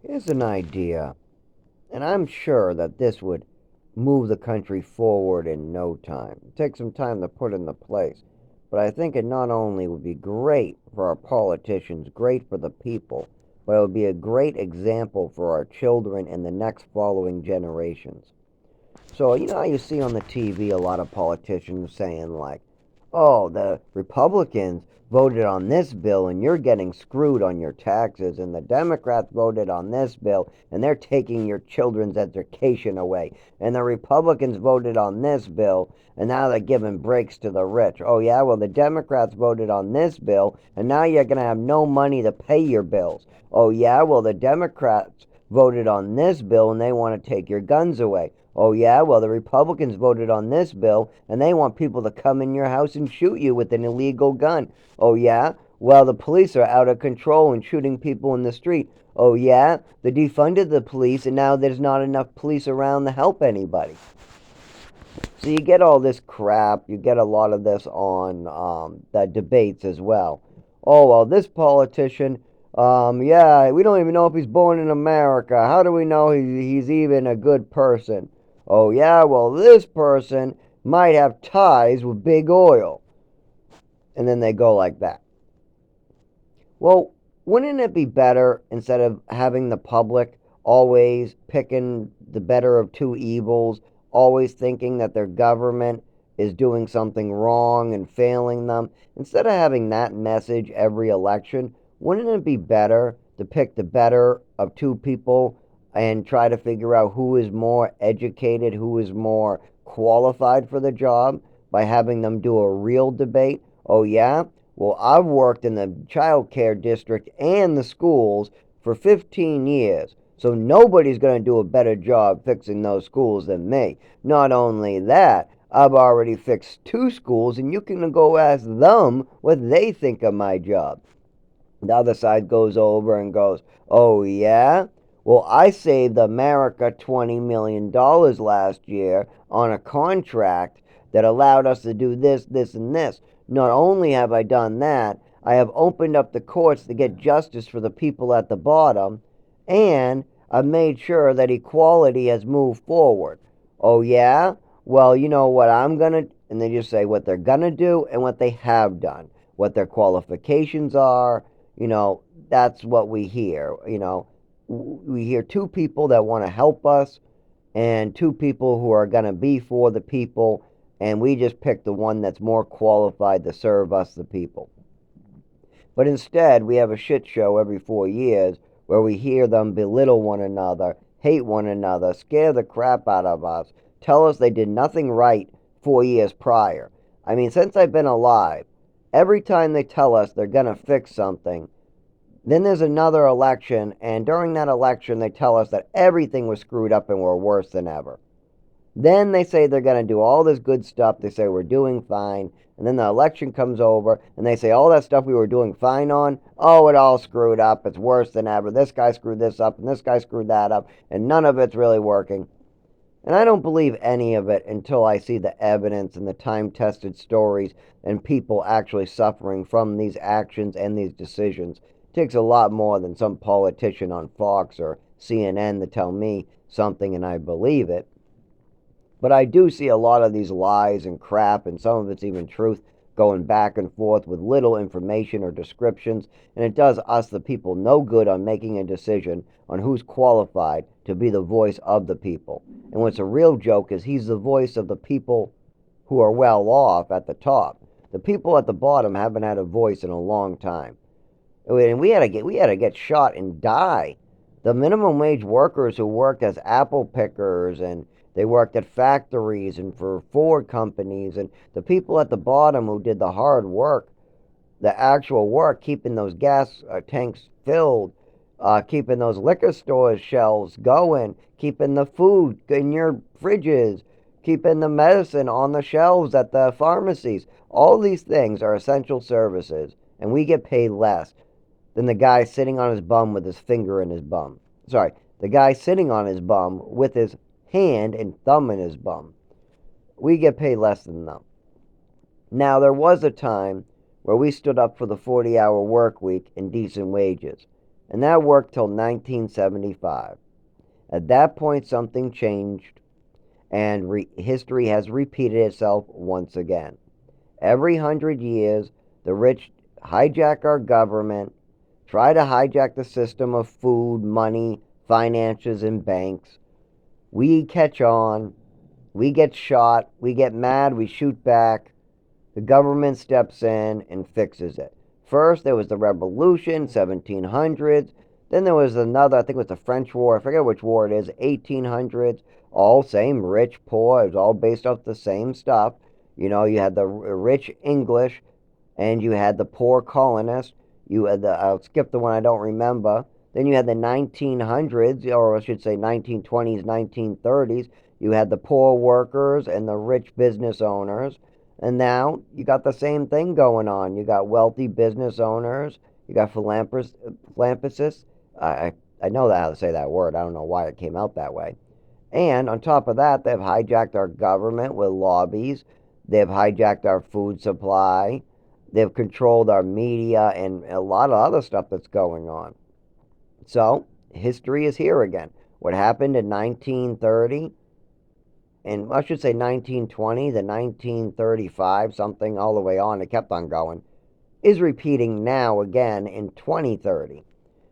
Here's an idea, and I'm sure that this would move the country forward in no time. It takes some time to put into place, but I think it not only would be great for our politicians, great for the people, but it would be a great example for our children and the next following generations. So, you know how you see on the TV a lot of politicians saying, like, oh, the Republicans voted on this bill and you're getting screwed on your taxes, and the Democrats voted on this bill and they're taking your children's education away, and the Republicans voted on this bill and now they're giving breaks to the rich. Oh, yeah, well, the Democrats voted on this bill and now you're going to have no money to pay your bills. Oh, yeah, well, the Democrats voted on this bill and they want to take your guns away. Oh, yeah? Well, the Republicans voted on this bill, and they want people to come in your house and shoot you with an illegal gun. Oh, yeah? Well, the police are out of control and shooting people in the street. Oh, yeah? They defunded the police, and now there's not enough police around to help anybody. So you get all this crap. You get a lot of this on the debates as well. Oh, well, this politician, yeah, we don't even know if he's born in America. How do we know he's even a good person? Oh, yeah, well, this person might have ties with big oil. And then they go like that. Well, wouldn't it be better, instead of having the public always picking the better of two evils, always thinking that their government is doing something wrong and failing them, instead of having that message every election, wouldn't it be better to pick the better of two people and try to figure out who is more educated, who is more qualified for the job, by having them do a real debate? Oh, yeah? Well, I've worked in the child care district and the schools for 15 years, so nobody's going to do a better job fixing those schools than me. Not only that, I've already fixed two schools, and you can go ask them what they think of my job. The other side goes over and goes, oh, yeah? Well, I saved America $20 million last year on a contract that allowed us to do this, this, and this. Not only have I done that, I have opened up the courts to get justice for the people at the bottom, and I've made sure that equality has moved forward. Oh, yeah? Well, you know what I'm going to, and they just say what they're going to do and what they have done, what their qualifications are. That's what we hear. We hear two people that want to help us and two people who are going to be for the people, and we just pick the one that's more qualified to serve us, the people. But instead, we have a shit show every 4 years where we hear them belittle one another, hate one another, scare the crap out of us, tell us they did nothing right 4 years prior. I mean, since I've been alive, every time they tell us they're going to fix something, then there's another election, and during that election, they tell us that everything was screwed up and we're worse than ever. Then they say they're going to do all this good stuff. They say we're doing fine. And then the election comes over and they say all that stuff we were doing fine on, oh, it all screwed up. It's worse than ever. This guy screwed this up and this guy screwed that up, and none of it's really working. And I don't believe any of it until I see the evidence and the time tested stories and people actually suffering from these actions and these decisions. It takes a lot more than some politician on Fox or CNN to tell me something and I believe it. But I do see a lot of these lies and crap, and some of it's even truth, going back and forth with little information or descriptions, and it does us, the people, no good on making a decision on who's qualified to be the voice of the people. And what's a real joke is he's the voice of the people who are well off at the top. The people at the bottom haven't had a voice in a long time. And we had to get shot and die. The minimum wage workers who worked as apple pickers, and they worked at factories and for Ford companies, and the people at the bottom who did the hard work, the actual work, keeping those gas tanks filled, keeping those liquor stores shelves going, keeping the food in your fridges, keeping the medicine on the shelves at the pharmacies. All these things are essential services, and we get paid less than the guy sitting on his bum with his finger in his bum. Sorry, the guy sitting on his bum with his hand and thumb in his bum. We get paid less than them. Now, there was a time where we stood up for the 40-hour work week and decent wages. And that worked till 1975. At that point, something changed, and history has repeated itself once again. Every 100 years, the rich hijack our government, try to hijack the system of food, money, finances, and banks. We catch on, we get shot, we get mad, we shoot back. The government steps in and fixes it. First, there was the Revolution, 1700s. Then there was another, I think it was the French War, I forget which war it is, 1800s. All same, rich, poor, it was all based off the same stuff. You had the rich English and you had the poor colonists. You had I'll skip the one I don't remember. Then you had the 1900s, or I should say 1920s, 1930s. You had the poor workers and the rich business owners. And now you got the same thing going on. You got wealthy business owners. You got philanthropists. I know how to say that word. I don't know why it came out that way. And on top of that, they've hijacked our government with lobbies. They've hijacked our food supply. They've controlled our media and a lot of other stuff that's going on. So, history is here again. What happened in 1930, and I should say 1920 to 1935, something all the way on, it kept on going, is repeating now again in 2030.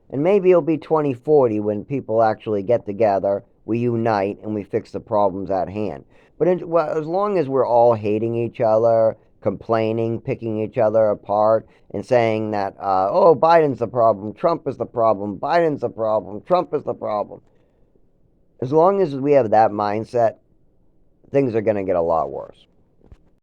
And maybe it'll be 2040 when people actually get together, we unite, and we fix the problems at hand. But as long as we're all hating each other, complaining, picking each other apart, and saying that, oh, Biden's the problem, Trump is the problem, Biden's the problem, Trump is the problem, as long as we have that mindset, things are going to get a lot worse.